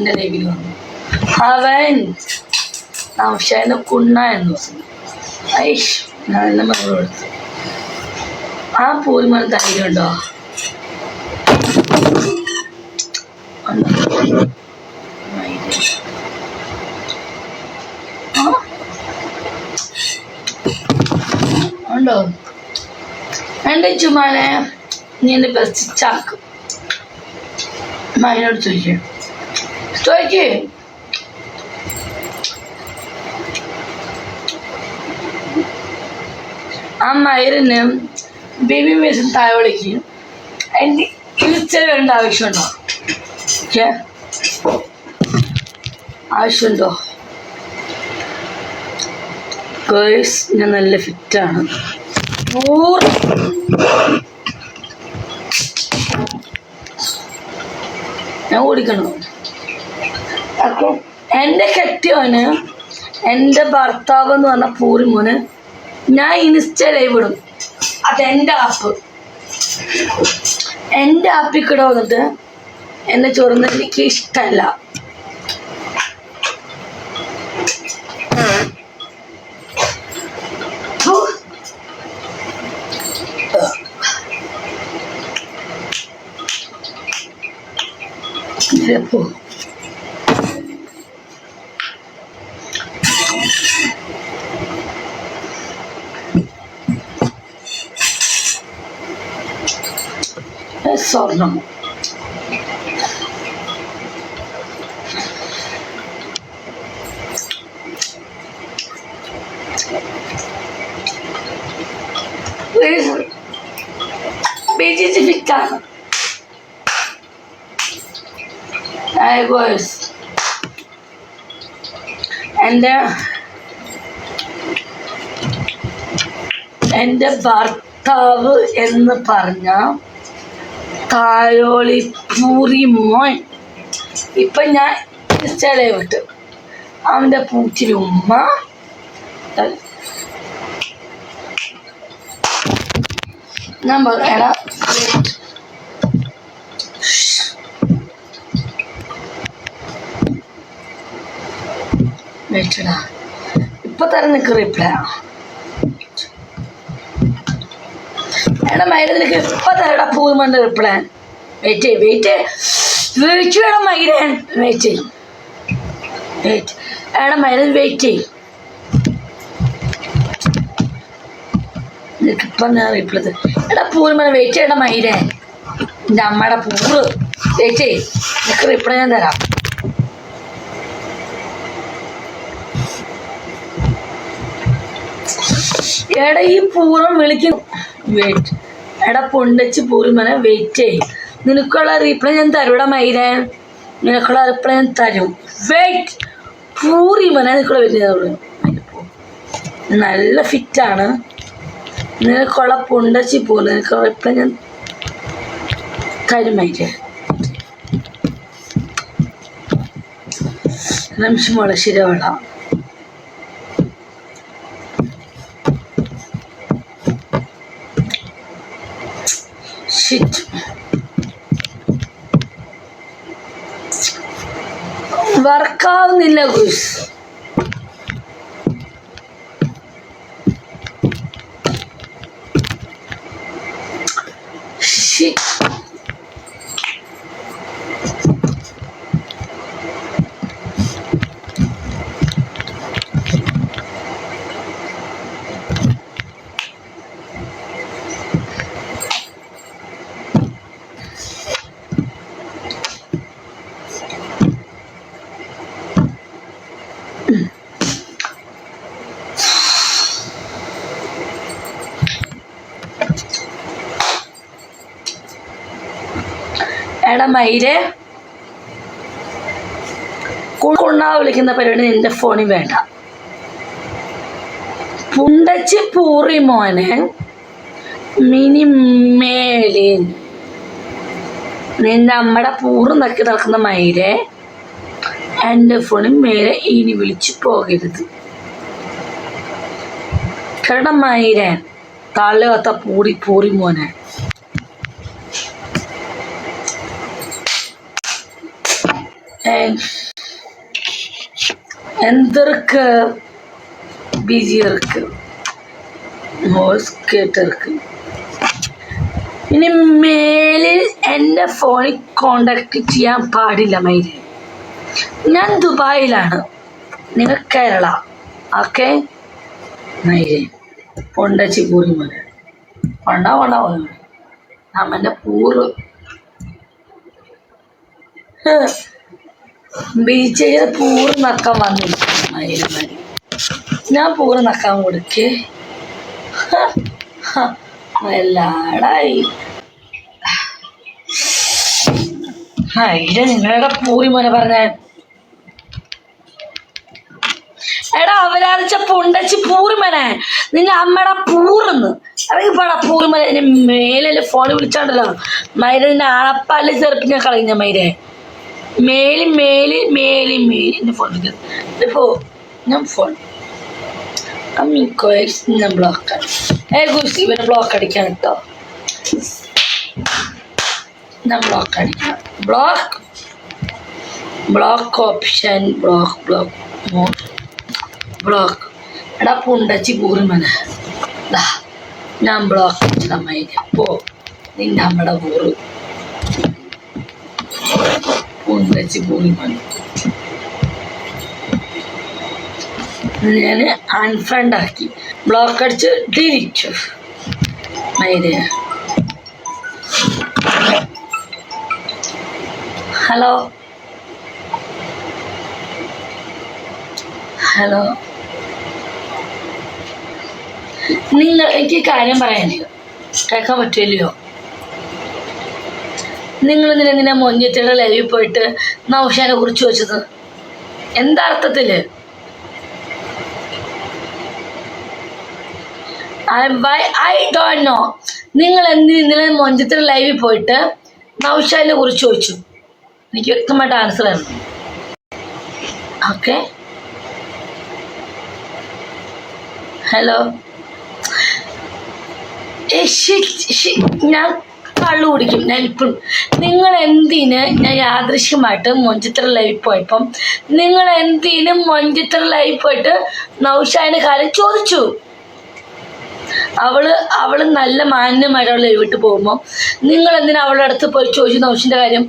എൻ്റെ ലൈവിൽ വന്നു. അവൻ നൗഷാദിനെ കുണ്ണായിരുന്നു. ഐഷ് ഞാൻ എന്നെ മറുപടി കൊടുത്തു. ആ പൂരിമോൻ ധൈര്യം ഉണ്ടോ? ഉണ്ടോ? എൻ്റെ ചുമ്മാനെ നീ എൻ്റെ ബെസ്റ്റ് ചാക്കും മൈനോട് ചോദിക്കേ ആ മൈറിന് ബേബി മേസിൻ താഴെ വിളിക്കും. എൻ്റെ ഇച്ചിരി വേണ്ട ആവശ്യമുണ്ടോ? ആവശ്യമുണ്ടോ? ഗേൾസ് ഞാൻ നല്ല ഫിറ്റാണ്. ഞാൻ ഓടിക്കണം. അപ്പം എൻ്റെ കെട്ടിയോന് എൻ്റെ ഭർത്താവ് എന്ന് പറഞ്ഞ പൂരിമോന് ഞാൻ ഇൻസ്റ്റ ലൈവ് ഇടും. അതെൻ്റെ ആപ്പ്. എൻ്റെ ആപ്പിൽ കൂടെ വന്നിട്ട് എന്നെ ചൊറുന്നത് എനിക്ക് ഇഷ്ടമല്ല. പോ സ്വർണം ബേജി ഫിറ്റാണ്. എൻ്റെ ഭർത്താവ് എന്ന് പറഞ്ഞ തായോളി പൂറി മോൻ ഇപ്പം ഞാൻ ഇൻസ്റ്റയിലേ വിട്ടു. അവൻ്റെ പൂച്ചിരി ഉമ്മ ഞാൻ പറയാ വെയിറ്റടാ ഇപ്പൊ തരം നിനക്ക് റിപ്ലൈ എടാ മൈര നിനക്ക് ഇപ്പൊ തരടാ പൂർമ്മന്റെ റിപ്ലൈ. വെയിറ്റ് വേണം മൈരൻ. വെയിറ്റ് എടാ മൈര വെയിറ്റ് നിനക്ക് ഇപ്പം ഞാൻ റിപ്ലൈ തരും. എടാ പൂർമ്മനെ വെയിറ്റ് ചെയ്യടാ മൈരൻ. എൻ്റെ അമ്മയുടെ പൂറ് വെയിറ്റ് നിനക്ക് റിപ്ലൈ ഞാൻ തരാം. എടാ ഈ പൂർവ്വം വിളിക്കും. വെയിറ്റ് എടാ പൊണ്ടച്ച് പൂർമ്മനെ വെയിറ്റ് നിനക്കുള്ള റീപ്ലൈ ഞാൻ തരൂടാ മൈരൻ. നിനക്കുള്ള റിപ്ലൈ ഞാൻ തരും. വെയിറ്റ് പൂർമ്മനെ നിനക്കുള്ള വരുന്നത് നല്ല ഫിറ്റാണ്. നിനക്കുള്ള പൊണ്ടച്ചി പൂർണ്ണ നിനക്കുള്ള റിപ്ലൈ ഞാൻ തരും മൈരൻ. നിമിഷം മോളെ ശരിയാവള വർക്കാവുന്നില്ല ഗുസ്. എടാ മൈരെ കുണ്ണാ വിളിക്കുന്ന പരിപാടി നിന്റെ ഫോണിൽ വേണ്ട. പുണ്ടച്ചി പൂറി മോനെ മിനിമേലിൻ നിന്റെ അമ്മയുടെ പൂറ് നക്കി നടക്കുന്ന മൈരെ എൻ്റെ ഫോണിൽ മേലെ ഇനി വിളിച്ചു പോകരുത് കേട്ടോ മൈരൻ. തള്ളകത്ത പൂറി മോനെ. എന്തൊക്കെ ബിസി ഇருக்கு വോയിസ് കേട്ടിருக்கு. ഇനി മേലിൽ എൻ്റെ ഫോണിൽ കോണ്ടാക്ട് ചെയ്യാൻ പാടില്ല മൈരെ. ഞാൻ ദുബായിലാണ്, നിങ്ങൾ കേരള. ഓക്കെ മൈരെ പൊണ്ടച്ചി പൂരി മല പണ്ട നമ്മൻ്റെ പൂറ് ബീച്ചിൽ പൂറ് നക്കാൻ വന്നിരിക്കും മൈര മരി. ഞാൻ പൂറ് നക്കാൻ കൊടുക്കേ എല്ലാടായി. ഇത് നിങ്ങളുടെ പൂരി മോനെ പറഞ്ഞേ. എടാ അവരാധിച്ച പൊണ്ടച്ചി പൂറിമനെ, നിന്റെ അമ്മയുടെ പൂറന്ന് ഇറങ്ങിപ്പോടാ പൂറിമന. എന്നെ മേലെ ഫോണിൽ വിളിച്ചാണ്ടല്ലോ മൈര, നിന്റെ ആളപ്പാല് ചെറുപ്പ് ഞാൻ കളഞ്ഞ മൈരെ. മേലി എന്റെ ഫോൺ ഇപ്പോ ഞാൻ ഫോൺ ഞാൻ ബ്ലോക്കാണ്. ഇവനെ ബ്ലോക്ക് അടിക്കാൻ കേട്ടോ. ഞാൻ ബ്ലോക്ക് അടിക്കാം. Block option block. എടാ പുണ്ടച്ചി പൂറിമന, ഞാൻ ബ്ലോക്ക് അടിച്ചിടാൻ മൈര. പോ നിന്റെ അമ്മയുടെ പൂറ് പുണ്ടച്ചി പൂറിമന. ഞാൻ അൺഫ്രണ്ട് ആക്കി, ബ്ലോക്ക് അടിച്ച് ഡിലീറ്റ് മൈര. ഹലോ നിങ്ങൾ എനിക്ക് കാര്യം പറയാനില്ല, കേൾക്കാൻ പറ്റില്ലയോ? നിങ്ങൾ എന്തിനാ മൊഞ്ഞത്തിയുടെ ലൈവിൽ പോയിട്ട് നൗഷാനെ കുറിച്ച് വെച്ചത്? എന്താ അർത്ഥത്തില്? I don't know. നിങ്ങൾ ഇന്നലെ മൊഞ്ചത്തിയുടെ ലൈവിൽ പോയിട്ട് നൗഷാനെ കുറിച്ച് ചോദിച്ചു? എനിക്ക് വ്യക്തമായിട്ട് ആൻസർ തരണം. Okay hello. ഞാൻ കള്ളു കുടിക്കും. ഞാൻ ഇപ്പോഴും നിങ്ങൾ എന്തിന്, ഞാൻ യാദൃശ്യമായിട്ട് മൊഞ്ചിത്ര ലൈവിൽ പോയപ്പം നിങ്ങൾ എന്തിനും മൊഞ്ചിത്ര ലൈവിൽ പോയിട്ട് നൗഷാന്റെ കാര്യം ചോദിച്ചു? അവള് നല്ല മാന്യമായിട്ടുള്ള ലൈവ് ഇട്ട് പോകുമ്പോൾ നിങ്ങൾ എന്തിനാ അവളുടെ അടുത്ത് പോയി ചോദിച്ചു നൗഷിന്റെ കാര്യം?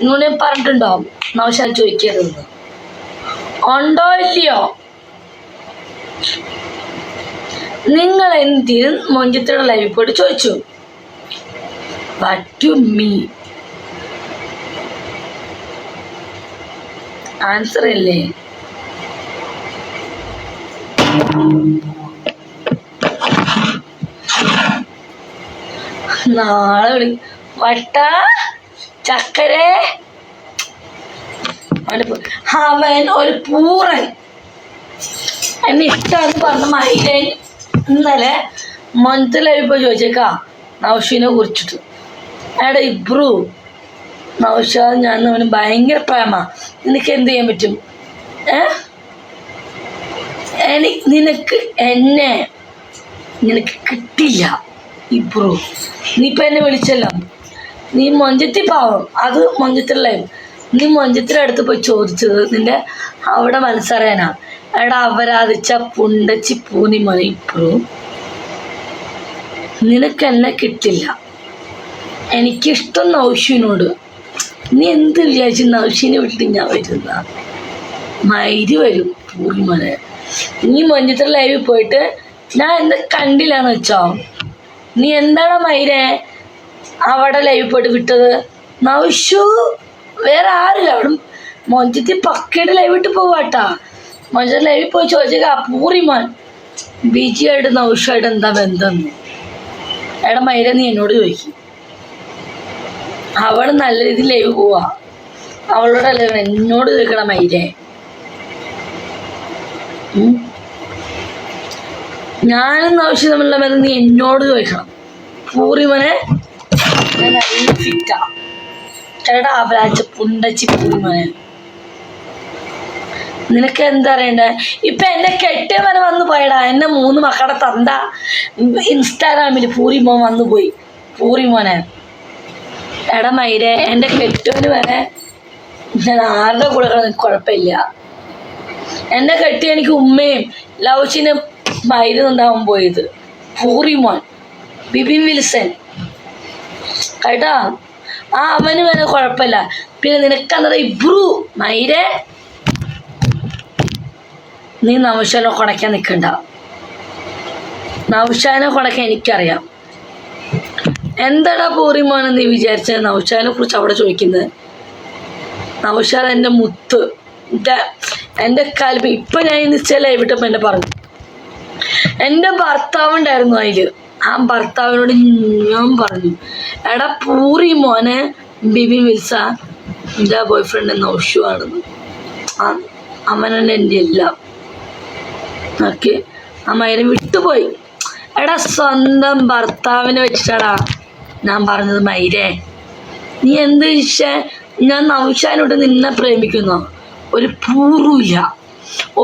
നിങ്ങൾ ഞാൻ പറഞ്ഞിട്ടുണ്ടോ നൗഷാൻ ചോദിക്കരുതെന്ന്? ഉണ്ടോ ഇല്ലയോ? നിങ്ങൾ എന്തിനും മൊഞ്ചിത്രയുടെ ലൈവിൽ പോയിട്ട് ചോദിച്ചു? What you mean? ആൻസർ അല്ലേ? നാളെ വട്ട ചക്കരെ അവൻ ഒരു പൂറൻ എന്നെ ഇഷ്ടമെന്ന് പറഞ്ഞ മൈരൻ ഇന്നലെ മൊഞ്ചത്ത് ലൈവിൽ പോയി ചോദിച്ചേക്കാ നൗഷീനെ കുറിച്ചിട്ട്. എടാ ഇബ്രു, നൗഷാദ് ഞാൻ അവന് ഭയങ്കര പ്രേമ, നിനക്ക് എന്ത് ചെയ്യാൻ പറ്റും? നിനക്ക് കിട്ടില്ല ഇബ്രു. നീ ഇപ്പം എന്നെ വിളിച്ചല്ലോ, നീ മൊഞ്ചത്തി പാവം, അത് മൊഞ്ചത്തിലുള്ള ലൈവ്. നീ മൊഞ്ചത്തിൻ്റെ അടുത്ത് പോയി ചോദിച്ചത് നിന്റെ അവിടെ മനസ്സറിയാനാ. എടാ അവരാധിച്ച പുണ്ടച്ചി പൂനിമണി ഇബ്രു, നിനക്ക് എന്നെ കിട്ടില്ല. എനിക്കിഷ്ടം നൗഷീനോട്. നീ എന്ത് വിചാരിച്ചു നൗഷീനെ വിട്ടിട്ട് ഞാൻ വരുന്ന? മൈരി വരും പൂർണിമനെ. നീ മൊഞ്ചത്തിലുള്ള ലൈവിൽ പോയിട്ട് ഞാൻ എന്ത് കണ്ടില്ലാന്ന് വെച്ചോ? നീ എന്താണ് മൈരെ അവിടെ ലൈവിൽ പോയിട്ട് വിട്ടത്? നൗഷു വേറെ ആരില്ല അവിടെ. മൊഞ്ചത്തി പക്കയുടെ ലൈവ് ഇട്ട് പോവാട്ടാ. മൊഞ്ചത്തി ലൈവിൽ പോയി ചോദിച്ചേക്കാ പൂറിമാൻ ബിജിയായിട്ട് നൗഷുമായിട്ട് എന്താ ബന്ധം? എടാ മൈര നീ എന്നോട് ചോദിക്കും. അവൾ നല്ല രീതിയിൽ ലൈവ് പോവാ, അവളോട് ലൈവ് എന്നോട് ചോദിക്കണം മൈരെ. ഞാനും നൗഷി തമ്മിലുള്ള ബന്ധം നീ എന്നോട് ചോദിക്കണം. പൂറിമനെ നല്ല ഫിറ്റാ. എടാ അവരാച്ച പുണ്ടച്ചി പൂറിമനെ, നിനക്ക് എന്താ അറിയണ്ടേ? ഇപ്പൊ എന്നെ കെട്ടിയവനെ വന്നു പോയടാ. എന്നെ 3 മക്കളുടെ തന്ത ഇൻസ്റ്റാഗ്രാമിൽ പൂറിമോൻ വന്നു പോയി. പൂറിമോനെ എടാ മൈരെ, എൻ്റെ കെട്ടിയവന് വരെ ഞാൻ ആരുടെ കൂടെ കിടന്ന് കുഴപ്പമില്ല. എന്നെ കെട്ടി എനിക്ക് ഉമ്മയും ലൗച്ചിന് മരുന്നുണ്ടാവാൻ പോയത് പൂറിമോൻ ബിബിൻ വിൽസൺ കേട്ടാ. അവന് വരെ കുഴപ്പമില്ല. പിന്നെ നിനക്കന്നറ ഇബ്രു മൈരെ നീ നൗഷാനെ കുടയ്ക്കാൻ നിൽക്കണ്ട. നൗഷാനെ കുടയ്ക്കാൻ എനിക്കറിയാം. എന്താടാ പൂറിമോനെ നീ വിചാരിച്ചത് നൗഷാനെ കുറിച്ച് അവിടെ ചോദിക്കുന്നത്? നൗഷാദ് എൻ്റെ മുത്ത്, എൻ്റെ കാൽപ്പ്. ഇപ്പം ഞാൻ നിശ്ചയമായി വിട്ടപ്പോൾ എന്നെ പറഞ്ഞു എൻ്റെ ഭർത്താവുണ്ടായിരുന്നു അതിൽ. ആ ഭർത്താവിനോട് ഞാൻ പറഞ്ഞു, എടാ പൂറിമോനെ ബിബിൻ വിൽസ എൻ്റെ ബോയ് ഫ്രണ്ട് നൗഷു ആണെന്ന്. അവനാണ് എൻ്റെ എല്ലാം. ഓക്കെ, അമ്മയെ വിട്ടുപോയി. എടാ സ്വന്തം ഭർത്താവിനെ വെച്ചിട്ടാടാ ഞാൻ പറഞ്ഞത്. മൈരേ നീ എന്ത് വിഷയ ഞാൻ നൗഷാനോട് നിന്നെ പ്രേമിക്കുന്നോ? ഒരു പൂറുമില്ല.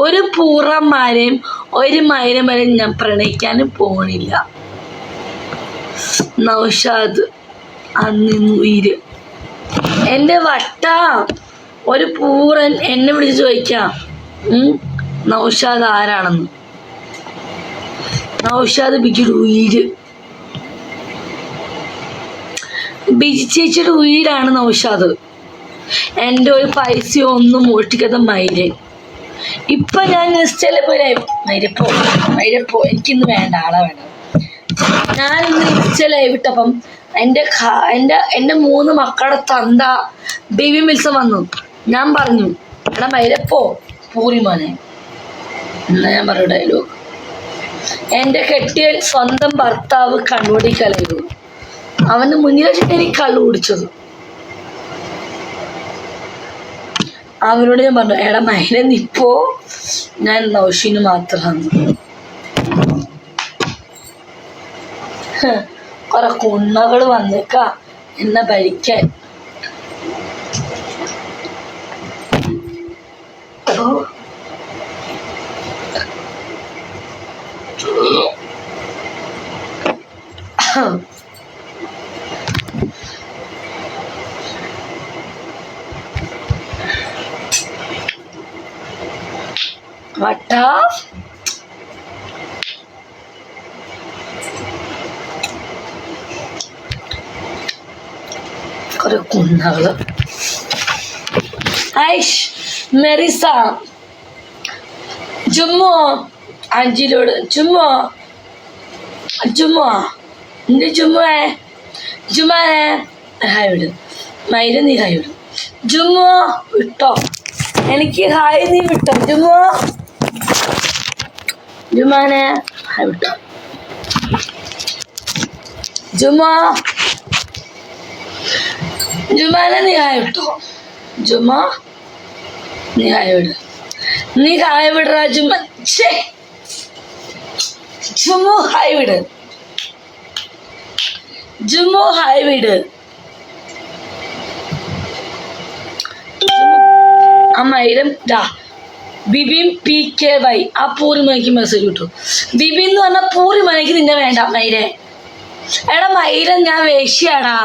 ഒരു പൂറന്മാരെയും ഒരു മൈരം വരെ ഞാൻ പ്രണയിക്കാനും പോണില്ല. നൗഷാദ് അന്ന് ഉയിര് എൻ്റെ വട്ട. ഒരു പൂറൻ എന്നെ വിളിച്ച് ചോദിക്കാം നൗഷാദ് ആരാണെന്ന്. നൗഷാദ് ബിജിയുടെ ഉയിര്, ബിജി ചേച്ചിയുടെ ഉയിരാണ് നൗഷാദ്. എൻ്റെ ഒരു പൈസയോ ഒന്നും മോഷ്ടിക്കാത്ത മൈരൻ. ഇപ്പൊ ഞാൻ നിശ്ചല പോലെ മൈരപ്പോ എനിക്കിന്ന് വേണ്ട, ആളെ വേണ്ട. ഞാൻ ഇന്ന് നിശ്ചലായി വിട്ടപ്പം എൻ്റെ 3 മക്കളുടെ തന്ത ബേബി മിൽസൺ വന്നു. ഞാൻ പറഞ്ഞു, എടാ മൈരപ്പോ പൂറിമോനെ എന്നാ ഞാൻ പറഞ്ഞ ഡയലോഗ്. എൻ്റെ കെട്ടിയ സ്വന്തം ഭർത്താവ് കണ്ണുപിടിക്കലായിരുന്നു. അവൻ്റെ മുന്നിൽ വെച്ചിട്ട് എനിക്ക് കള്ളു കുടിച്ചത്. അവനോട് ഞാൻ പറഞ്ഞു, എടാ മൈന നിപ്പോ ഞാൻ നൗഷിന് മാത്രമാണ്. കുറെ കുണ്ണകൾ വന്നേക്ക എന്നെ ഭരിക്കാൻ. വട്ടാ കുറെ കുണ്ണകള്. ഐഷ് മെറിസ ജുമ്മോ അഞ്ചിലോട് ജുമ്മോ എന്റെ ജുമാനെ ഹായ് വിട്. മൈര നീ ഹായ് വിടും. ജുമ്മോ വിട്ടോ, എനിക്ക് ഹായ് നീ വിട്ടോ. ജുമാനെ ഹായ് വിട്ടോ. ജുമാനെ നീ ഹായ് വിട്ടോ. നീ ഹായ് വിട്. നീ ഹായ് വിടറാ ജുമ്മു ഹായ് വിട്. ഹായ് വിട്. അമ്മയിരം ബിബിൻ PKY ആ പൂറിമനയ്ക്ക് മെസ്സേജ് കിട്ടും. ബിബിൻ എന്ന് പറഞ്ഞാൽ പൂറിമനയ്ക്ക് നിന്നെ വേണ്ട മൈരെ. എടാ മൈരൻ ഞാൻ വേശ്യാടാ,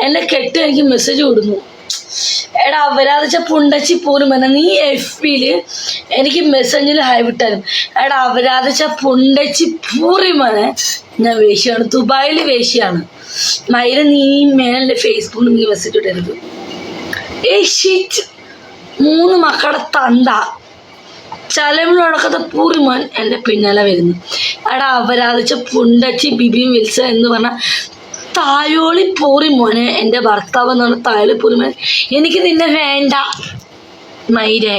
എന്നെ കെട്ടി എനിക്ക് മെസ്സേജ് കൊടുന്നു. എടാ അവരാധിച്ച പുണ്ടച്ചി പൂറിമന നീ FBയില് എനിക്ക് മെസ്സേജിൽ ഹായ് വിട്ടാലും. എടാ അവരാധിച്ച പുണ്ടച്ചി പൂറിമന ഞാൻ വേശ്യാണ്, ദുബായിൽ വേശ്യാണ്. മൈര നീ മേലെ ഫേസ്ബുക്കിൽ നീ മെസ്സേജ് ഇടരുത്. ഷീറ്റ് 3 മക്കളുടെ തന്ത ചലമിലൊടക്കത്തെ പൂറിമോൻ എൻ്റെ പിന്നാലെ വരുന്നു. എടാ അവരാധിച്ച പുണ്ടച്ചി ബിബിൻ വിൽസൺ എന്ന് പറഞ്ഞ തായോളി പൂറിമോനെ എൻ്റെ ഭർത്താവ് എന്ന് പറഞ്ഞ തായോളി പൂറിമോനെ എനിക്ക് നിന്നെ വേണ്ട മൈരെ.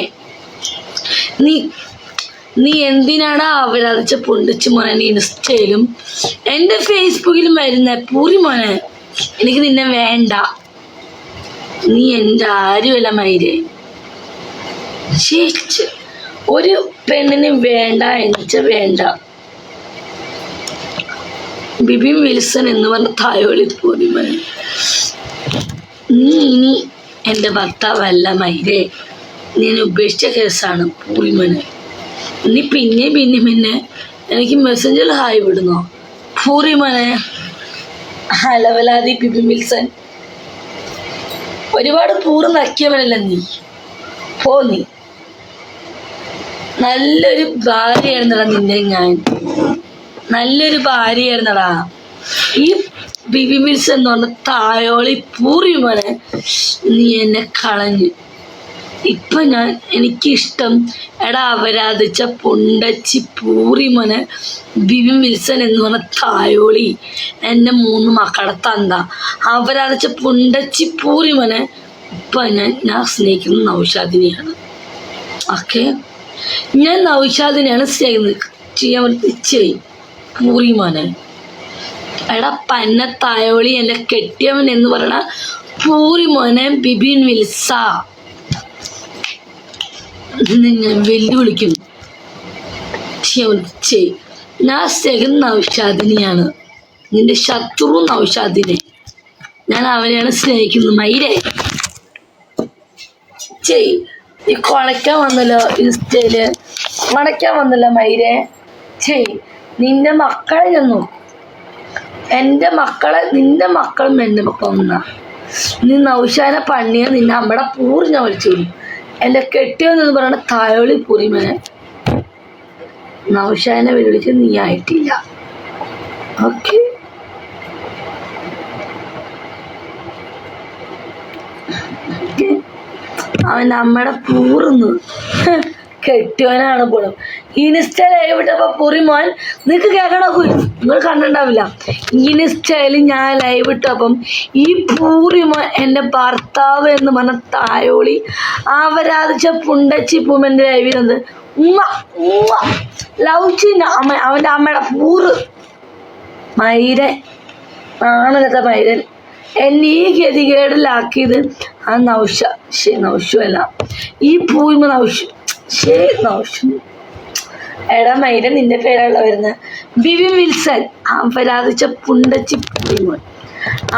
നീ എന്തിനാണ് അവരാധിച്ച പുണ്ടച്ചി മോനെ ഇൻസ്റ്റയിലും എൻ്റെ ഫേസ്ബുക്കിലും വരുന്ന പൂറിമോനെ എനിക്ക് നിന്നെ വേണ്ട. നീ എൻ്റെ ആരുമല്ല മൈരെ. ശേഷിച്ച് ഒരു പെണ്ണിന് വേണ്ട എന്നുവെച്ചാൽ വേണ്ട. ബിബിൻ വിൽസൺ എന്ന് പറഞ്ഞ തായോളി പൂറിമോൻ നീ ഇനി എൻ്റെ ഭർത്താവല്ല മൈരെ. നീ ഉപേക്ഷിച്ച കേസാണ് പൂറിമോനെ. നീ പിന്നെ എനിക്ക് മെസ്സഞ്ചറിൽ ഹായ് വിടുന്നോ പൂറിമോനെ? ഹലവലാതി ബിബിൻ വിൽസൺ ഒരുപാട് പൂറ് നക്കിയവനല്ല നീ. നീ നല്ലൊരു ഭാര്യയായിരുന്നടാ നിന്നെ ഞാൻ, നല്ലൊരു ഭാര്യയായിരുന്നടാ. ഈ ബിബി മിൽസ് എന്ന് പറഞ്ഞ തായോളി പൂറി മോനെ നീ എന്നെ കളഞ്ഞു. ഇപ്പൊ എനിക്കിഷ്ടം അപരാധിച്ച പൊണ്ടച്ചി പൂറി മോനെ ബിബി വിൽസൺ എന്ന് പറഞ്ഞ തായോളി എൻ്റെ 3 മക്കളുടെ തന്ത അപരാധിച്ച പൊണ്ടച്ചി പൂറി മോനെ ഇപ്പൊ ഞാൻ സ്നേഹിക്കുന്നത് നൗഷാദിനെയാണ്. ഓക്കെ, ഞാൻ നൗഷാദിനെയാണ് സ്നേഹിക്കുന്നത്. പൂറി മോനെ പന്ന തായോളി എൻ്റെ കെട്ടിയവൻ എന്ന് പറയണ പൂറി മോനെ ബിബിൻ വിൽസ ഞാൻ വെല്ലുവിളിക്കും. ഞാൻ സ്നേഹിക്കുന്ന നൗഷാദിനെയാണ്, നിന്റെ ശത്രു നൗഷാദിനെ. ഞാൻ അവനെയാണ് സ്നേഹിക്കുന്നത്. മൈരേ നീ കുണയ്ക്കാൻ വന്നല്ലോ, ഇൻസ്റ്റയില് കുണയ്ക്കാൻ വന്നല്ലോ മൈരേ. നിന്റെ മക്കളെ ഞാൻ നോക്കും. നിന്റെ മക്കളും എൻ്റെ മക്കളും ഒന്നാ. നീ നൗഷാനെ പണിയ നിന്നെ അമ്മയുടെ പൂറി ഞാൻ വിളിച്ചു. എൻ്റെ കെട്ടിയെന്ന് പറയണ തായോളി പൂറിമനെ നൗഷാനെ വെല്ലുവിളിച്ച് നീ ആയിട്ടില്ല. ഓക്കെ, അവൻ അമ്മയുടെ പൂറുന്നു കെട്ടിയവനാണ് പോലും. ഇൻസ്റ്റ ലൈവ് ഇട്ടപ്പോ പൂറിമോൻ നിനക്ക് കേൾക്കണോ? നിങ്ങൾ കണ്ടിട്ടുണ്ടാവില്ല. ഇൻസ്റ്റയിൽ ഞാൻ ലൈവ് ഇട്ടപ്പം ഈ പൂറിമോൻ എൻ്റെ ഭർത്താവ് എന്ന് പറഞ്ഞ തായോളി അപരാധിച്ച പുണ്ടച്ചി പൂമൻ്റെ ലൈവിലുണ്ട്. അവൻ്റെ അമ്മയുടെ പൂറ് മൈരൻ ആണല്ലത്തെ മൈരൻ എന്നെ ഈ ഗതികേടിലാക്കിയത് ആ നൗഷല്ല ഈ പൂമ നൗഷു. എടാ മൈരൻ നിന്റെ പേരാണല്ലോ വരുന്നത്. ബിബി വിൽസൺ അപരാധിച്ച പുണ്ടച്ചി പൂമോൻ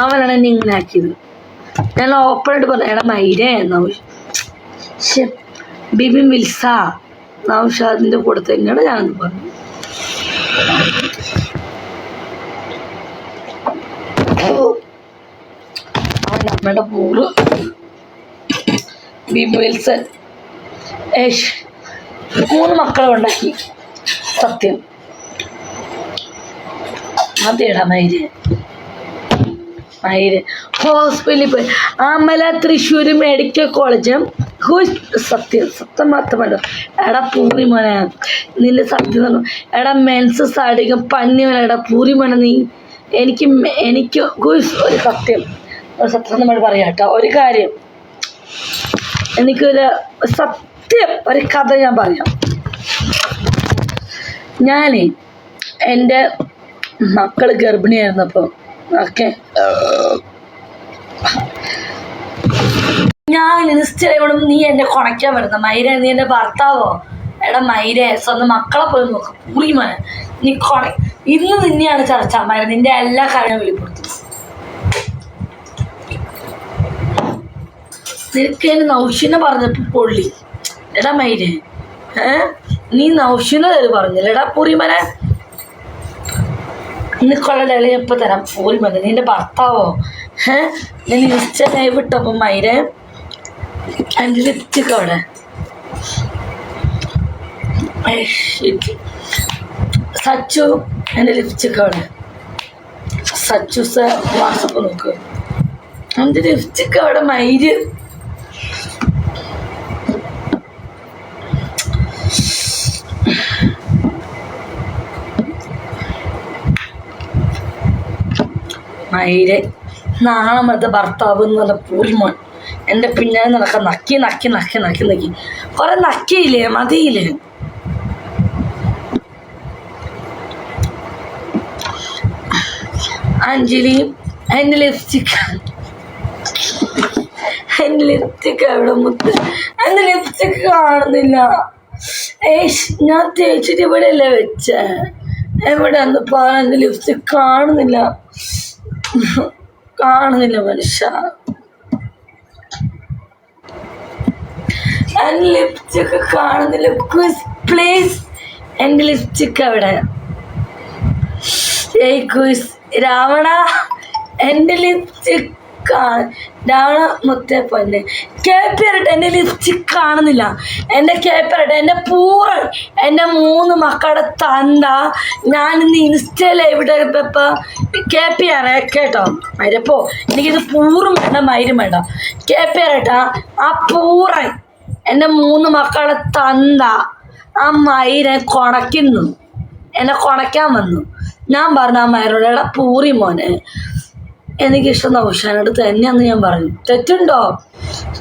അവനാണ് എന്നെ ഇങ്ങനെ ആക്കിയത്. ഞാൻ ഓപ്പണായിട്ട് പറഞ്ഞു, എടാ മൈരേ ബിബി വിൽസ നൗഷാദിന്റെ കൂടെ തന്നെയാണ് ഞാനെന്ന് പറഞ്ഞു. അവൻ അമ്മയുടെ പൂറ് ബിബി വിൽസൺ 3 മക്കളെ ഉണ്ടാക്കി. സത്യം അതേടാ മൈര് ഹോസ്പിറ്റലിൽ പോയി അമല തൃശ്ശൂർ മെഡിക്കൽ കോളേജ് സത്യം മാത്രമല്ല. എടാ പൂറിമോനെ നിന്റെ സത്യം പറഞ്ഞു. എടാ മെൻസസ് അടിക്കും പന്നിമോനെ. എടാ പൂറിമോനെ നീ എനിക്ക് ഒരു സത്യം നമ്മൾ പറയാം കേട്ടോ. ഒരു കാര്യം, എനിക്കൊരു ഒരു കഥ ഞാൻ പറയാം. ഞാനേ എൻ്റെ മക്കള് ഗർഭിണിയായിരുന്നപ്പോൾ ഞാൻ ഇൻസ്റ്റയിലും നീ എന്നെ കുണയ്ക്കാൻ വരുന്ന മൈര, നീ എൻ്റെ ഭർത്താവോ? എടാ മൈര സ്വന്തം മക്കളെ പോയി നോക്കും പൂറിമോനെ നീ ഇന്ന് നിന്നെയാണ് ചർച്ച മൈര, നിന്റെ എല്ലാ കാര്യവും വെളിപ്പെടുത്തും. നിനക്ക് എന്നെ നൗഷിനെ പറഞ്ഞപ്പോ പൊള്ളി. എടാ മൈരേ നീ നൗഷിനെ പറഞ്ഞില്ല. എടാ പൂറിമോനെ നിനക്കുള്ള ഡയലോഗ് എപ്പോൾ തരാം. പൂറിമോനെ നിന്റെ ഭർത്താവോ? ഞാൻ ഇൻസ്റ്റ ലൈവ് ഇട്ടപ്പോൾ മൈരേ എൻ്റെ ലിപ്സ്റ്റിക് അവിടെ സച്ചു എൻ്റെ ലിപ്സ്റ്റിക് അവിടെ സച്ചു സാർ വാട്സപ്പ് നോക്ക്. എൻ്റെ ലിപ്സ്റ്റിക് അവിടെ മൈര് മൈര് നാളെ മറ്റേ ഭർത്താവ് എന്ന് പറഞ്ഞ പൂറിമോൻ എൻ്റെ പിന്നാലെ നടക്കാൻ നക്കി കുറെ നക്കിയില്ലേ മതിയില്ലേ. അഞ്ജലി എൻ്റെ ലിപ്സ്റ്റിക് എവിടെ മുത്ത്? എൻ്റെ ലിപ്സ്റ്റിക് കാണുന്നില്ല. ഞാൻ തേച്ചിട്ട് ഇവിടെ അല്ലേ വെച്ച, എവിടെ അന്ന് പറ. എൻ്റെ ലിപ്സ്റ്റിക് കാണുന്നില്ല മനുഷ്യ. എൻ്റെ ലിപ്സ്റ്റിക് കാണുന്നില്ല പ്ലീസ്. എൻ്റെ ലിപ്സ്റ്റിക് അവിടെ. രാവണ എൻ്റെ ലിപ്സ്റ്റിക് രാവണ മുത്തേ പൊന്നെ കേപ്പിറട്ടെ. എൻ്റെ ലിപ്സ്റ്റിക് കാണുന്നില്ല. എൻ്റെ കേപ്പിറട്ടെ. എൻ്റെ പൂറൻ എൻ്റെ 3 മക്കളുടെ തന്ത ഞാനിന്ന് ഇൻസ്റ്റയിൽ എവിടെ ഇപ്പം കേപ്പിയറേ കേട്ടോ. മരപ്പോ എനിക്കിത് പൂറും വേണ്ട മയിലും വേണ്ട. കേപ്പിയറട്ടാ ആ പൂറൻ എൻ്റെ 3 മക്കളുടെ തന്ത ആ മയിലെ കൊണയ്ക്കുന്നു. എന്നെ കൊണയ്ക്കാൻ വന്നു. ഞാൻ പറഞ്ഞു ആ മയിലോട് എടാ പൂറി മോനെ എനിക്കിഷ്ടം നൗഷാനോട് തന്നെയാന്ന് ഞാൻ പറഞ്ഞു. തെറ്റുണ്ടോ?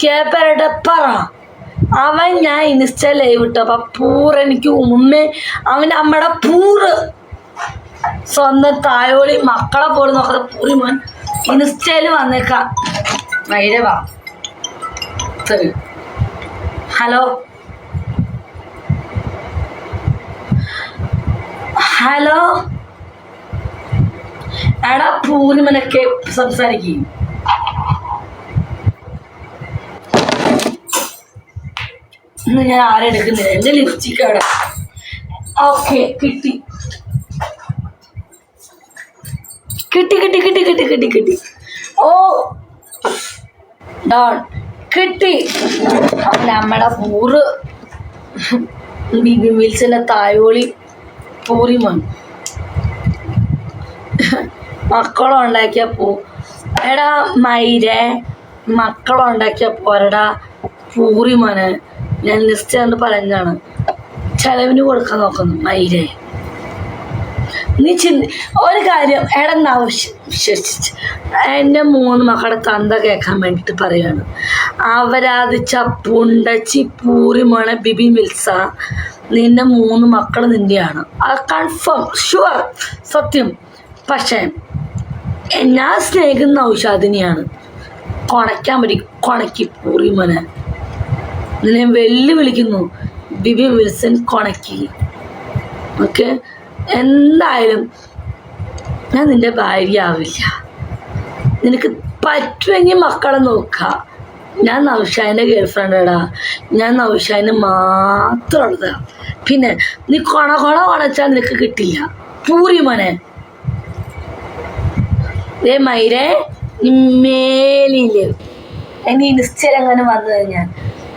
കേപ്പരട്ടെ പറ. അവൻ ഞാൻ ഇൻസ്റ്റ ലൈവ് ഇട്ടപ്പോ പൂറെനിക്ക് ഉമ്മേ അവൻ്റെ അമ്മയുടെ പൂറ് സ്വന്തം തായോളി മക്കളെ പോലും നോക്കാതെ പൂറി മോൻ ഇൻസ്റ്റയിൽ വന്നേക്കാം. വൈരവാ ശരി. ഹലോ ഹലോ എടാ പൂർണിമനൊക്കെ സംസാരിക്കും. ഇന്ന് ഞാൻ ആരെടുക്കുന്നില്ല. എൻ്റെ ലിപ്സ്റ്റിക് അവിടെ. ഓക്കെ കിട്ടി കിട്ടി കിട്ടി കിട്ടി കിട്ടി കിട്ടി കിട്ടി. ഓ ഡോൺ കിട്ടി. നമ്മുടെ പൂറ് ബിബി മിൽസിലെ തായോളി പൂറിമോൻ മക്കളുണ്ടാക്കിയ എടാ മയിരെ മക്കളുണ്ടാക്കിയ പോരടാ പൂറിമോനെ. ഞാൻ ലിസ്റ്റ് കണ്ട് പറഞ്ഞാണ് ചെലവിന് കൊടുക്കാൻ നോക്കുന്നു. മയിരെ നീ ഒരു കാര്യം എടന്ന് വിശ്വസിച്ച് എൻ്റെ 3 മക്കളുടെ തന്ത കേൾക്കാൻ വേണ്ടിയിട്ട് പറയാണ്. അവരാധിച്ച പുണ്ടച്ചി പൂറിമോനെ ബിബി മിൽസ നിന്റെ 3 മക്കൾ നിൻ്റെയാണ്. അത് കൺഫേം ഷുവർ സത്യം. പക്ഷേ ഞാൻ സ്നേഹിക്കുന്ന ഔഷാദിനിയാണ്. കൊണയ്ക്കാൻ പറ്റും. കൊണക്കി പൂറിമോനെ നിന്നെ വെല്ലുവിളിക്കുന്നു. ബിബി വിൽസൺ കൊണക്കി. ഓക്കെ എന്തായാലും ഞാൻ നിന്റെ ഭാര്യ ആവില്ല. നിനക്ക് പറ്റുമെങ്കിൽ മക്കളെ നോക്കുക. ഞാൻ നൗഷാദിൻ്റെ ഗേൾഫ്രണ്ടാ. ഞാൻ നൗഷാദിന് മാത്രമുള്ളതാ. പിന്നെ നീ കൊണച്ചാൽ നിനക്ക് കിട്ടില്ല പൂറിമോനെ. ഏ മയിരെ മേലില് എൻ്റെ ഇൻസ്റ്റയിൽ അങ്ങനെ വന്നു കഴിഞ്ഞാൽ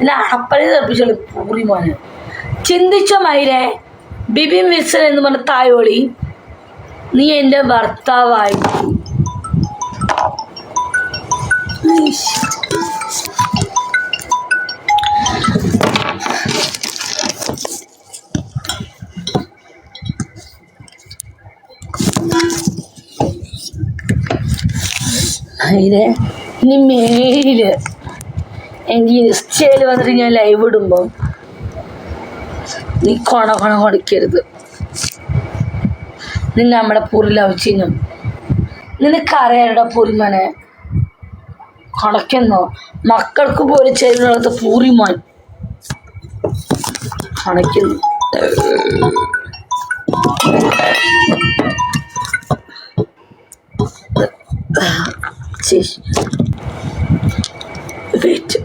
എന്നെ അപ്പഴേ തെറിപ്പിച്ചോളൂ പൂറിമോനെ. ചിന്തിച്ചോ മയിരെ ബിബി മിൽസൺ എന്ന് പറഞ്ഞ തായോളി നീ എൻ്റെ ഭർത്താവായി. അതിനെ ഇനി മേലില് എനിക്ക് ഇൻസ്റ്റയിൽ വന്നിട്ട് ഞാൻ ലൈവ് ഇടുമ്പോൾ നീ കൊടുക്കരുത്. നീ നമ്മുടെ പൂറിലവച്ചിനും നിനക്കറിയാരുടെ പൂറിമോനെ കൊണയ്ക്കുന്നോ. മക്കൾക്ക് പോലും ചേരുന്നത് പൂറിമോൻ കൊണയ്ക്കുന്നു. വെയിറ്റ്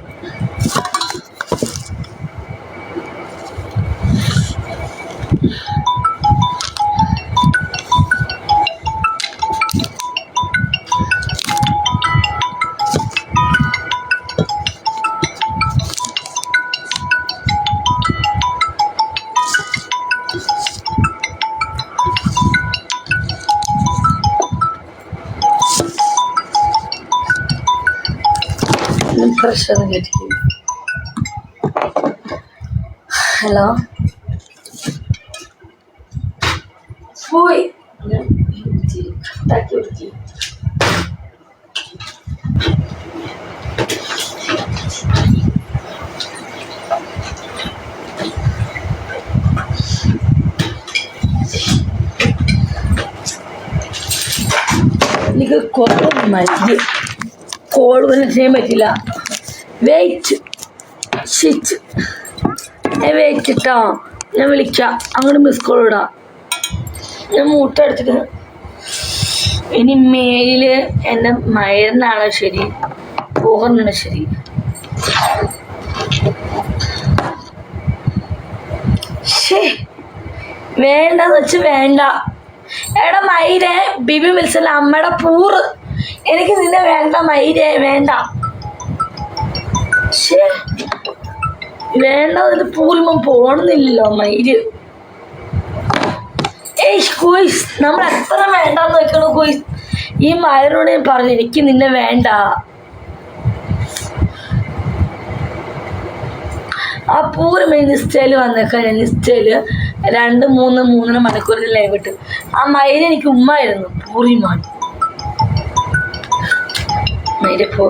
പ്രഷർ കിട്ടി. ഹലോ പോയി എനിക്ക് കോൾ പോലും ചെയ്യാൻ പറ്റില്ല. വെയിറ്റ് വെയിറ്റ് ഇട്ടോ. ഞാൻ വിളിക്കാം. അങ്ങോട്ട് മിസ് കോൾ ഇടാം. ഞാൻ മൂട്ടെടുത്തിട്ട് ഇനി മേലില് എൻ്റെ മരുന്നാണോ ശരി പോകുന്നാണോ ശരി. വേണ്ടെന്ന് വെച്ച് വേണ്ട. എടാ മയിലെ ബിബി മിൽസിലെ അമ്മയുടെ പൂറ് എനിക്ക് നിന്നെ വേണ്ട മൈരേ, വേണ്ട. വേണ്ട, അതിന് പൂർണ്ണം പോണമെന്നില്ലല്ലോ മയില്. കുയിസ്, നമ്മൾ എത്ര വേണ്ടെന്ന് വെക്കണം കുയിസ്. ഈ മയനോട് ഞാൻ പറഞ്ഞു എനിക്ക് നിന്നെ വേണ്ട. ആ പൂർമ്മ നിസ്റ്റയില് വന്നേക്കാൻ, നിസ്റ്റയില് 2-3 മണിക്കൂറിൽ ലൈവ് ഇട്ട്. ആ മയില് എനിക്ക് ഉമ്മായിരുന്നു, പൂർണിമാൻ. മയില് പോ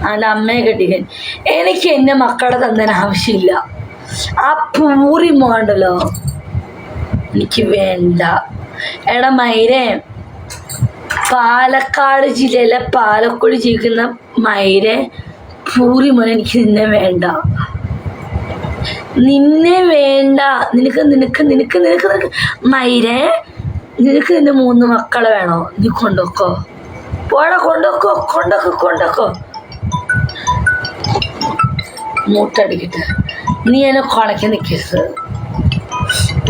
അതിൻ്റെ അമ്മയെ കെട്ടിക്കാൻ. എനിക്ക് എൻ്റെ മക്കളെ തന്നതിന് ആവശ്യമില്ല. ആ പൂർണിമാണ്ടല്ലോ എനിക്ക് വേണ്ട. എടാ മയിലേ, പാലക്കാട് ജില്ലയിലെ പാലക്കോട് ജീവിക്കുന്ന മയിലെ പൂർണിമാൻ, എനിക്ക് നിന്നെ വേണ്ട. നിന്നെ വേണ്ട. നിനക്ക് മയിലേ, നിനക്ക് നിന്റെ 3 മക്കളെ വേണോ? നീ കൊണ്ടുവെക്കോ, പോടാ, കൊണ്ടുവെക്കോ. മൂട്ടടിക്കട്ടെ. നീ എന്നെ കുളയ്ക്ക് നിൽക്കരുത്.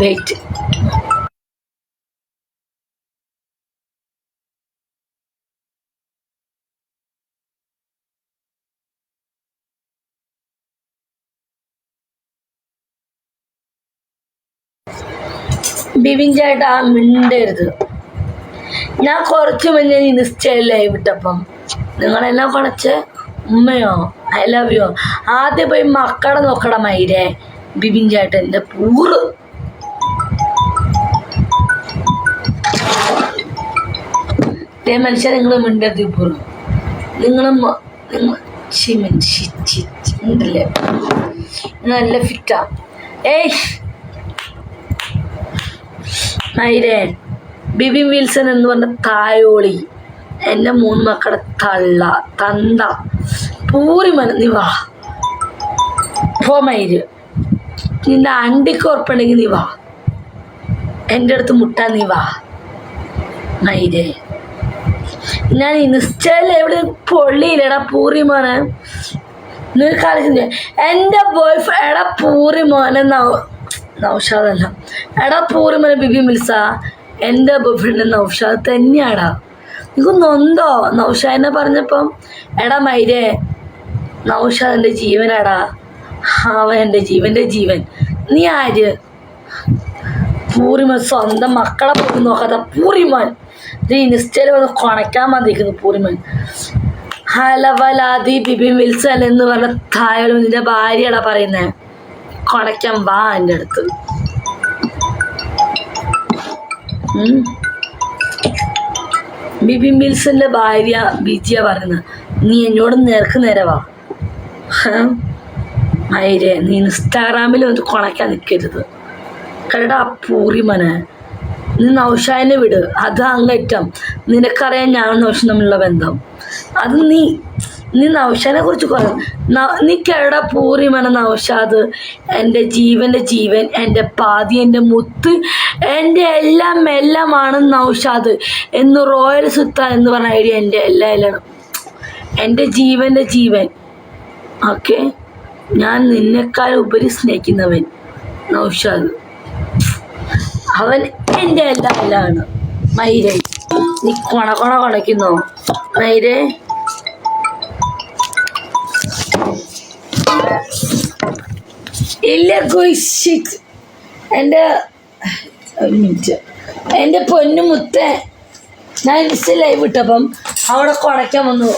വെയിറ്റ്. ബിബിൻ ചേട്ടാ മിണ്ടരുത്. ഞാൻ കുറച്ച് മുന്നേ ഇൻസ്റ്റയിൽ ലൈവ് ഇട്ടപ്പം നിങ്ങളെല്ലാം കുണച്ച് ഉമ്മയോ ഐ ലവ് യു. ആദ്യം പോയി മക്കളെ നോക്കട മയിലേ. ബിബിൻ ചേട്ടൻ്റെ പൂറ്. മനുഷ്യ നിങ്ങൾ മിണ്ടരുത്. പൂറ് നിങ്ങൾ ഉണ്ടല്ലേ, നല്ല ഫിറ്റാ. മയിലേ, ബിബിൻ വിൽസൺ എന്ന് പറഞ്ഞ തായോളി, എൻ്റെ 3 മക്കളുടെ തന്ത പൂർണിമൻ, നീ വാ. പോ മയില്. നിന്റെ അണ്ടിക്ക് ഉറപ്പുണ്ടെങ്കിൽ നീ വാ, എൻ്റെ അടുത്ത് മുട്ടാൻ നീ വാ മയിലേ. ഞാൻ ഇൻസ്റ്റയിൽ എവിടെ പൊള്ളിയില്ലടാ പൂർണിമോനെ. നീ കളിച്ചില്ലേ എൻ്റെ ബോയ്ഫ്രണ്ട്? എടാ പൂർണിമോനെ, നൗഷാദല്ല. എടാ പൂർണിമോനെ ബിബിൻ വിൽസ, എൻ്റെ ബോയ്ഫ്രണ്ട് നൗഷാദ് തന്നെയാടാ. നിനക്കൊന്നുണ്ടോ നൗഷാദിനെ പറഞ്ഞപ്പം? എടാ മയിലേ, നൗഷാദ് എൻ്റെ ജീവനാടാ. അവൻ എൻ്റെ ജീവൻ. നീ ആര്? പൂർണിമൻ സ്വന്തം മക്കളെ പോയി നോക്കാത്ത പൂർണിമൻ. ഇത് ഇൻസ്റ്റയിൽ വന്ന് കൊണയ്ക്കാൻ വന്നിരിക്കുന്നു പൂർണിമൻ. ഹലവലാതി ബിബിൻ വിൽസൺ എന്ന് പറഞ്ഞ തായോളം നിന്റെ ഭാര്യയാടാ പറയുന്നേ. കൊണയ്ക്കാൻ വാ എൻ്റെ അടുത്ത്. ബിബിൻ വിൽസന്റെ ഭാര്യ ബിജിയ പറയുന്നത്. നീ എന്നോട് നേരെ വാ മയിലേ. നീ ഇൻസ്റ്റാഗ്രാമിൽ വന്ന് കൊണയ്ക്കാൻ നിൽക്കരുത് കേട്ടാ പൂർണിമനെ. നീ നൗഷാദിനെ വിട്, അത് അങ്ങറ്റം. നിനക്കറിയാം ഞാൻ നൗഷാദ് തമ്മിലുള്ള ബന്ധം. അത് നീ നൗഷാദിനെ കുറിച്ച് പറയും. നീ കേടാ പൂർണിമന. നൗഷാദ് എൻ്റെ ജീവൻ്റെ ജീവൻ, എൻ്റെ പാതി, എൻ്റെ മുത്ത്, എൻ്റെ എല്ലാമാണ് നൗഷാദ് എന്ന് റോയൽ സുൽത്താൻ എന്ന് പറഞ്ഞ ഐഡിയ എൻ്റെ എല്ലാം. എൻ്റെ ജീവൻ്റെ ജീവൻ. ഓക്കെ, ഞാൻ നിന്നെക്കാൾ ഉപരി സ്നേഹിക്കുന്നവൻ നൗഷാദ്. അവൻ എൻ്റെ എല്ലാമാണ് മയിലേ. നീ കൊണയ്ക്കുന്നോ മയിലേ? ഇല്ല കുയിഷിറ്റ്. എൻ്റെ പൊന്നു മുത്തേ, ഞാൻ ഇൻസ്റ്റ ലൈവ് ഇട്ടപ്പം അവിടെ കൊണയ്ക്കാൻ വന്നു.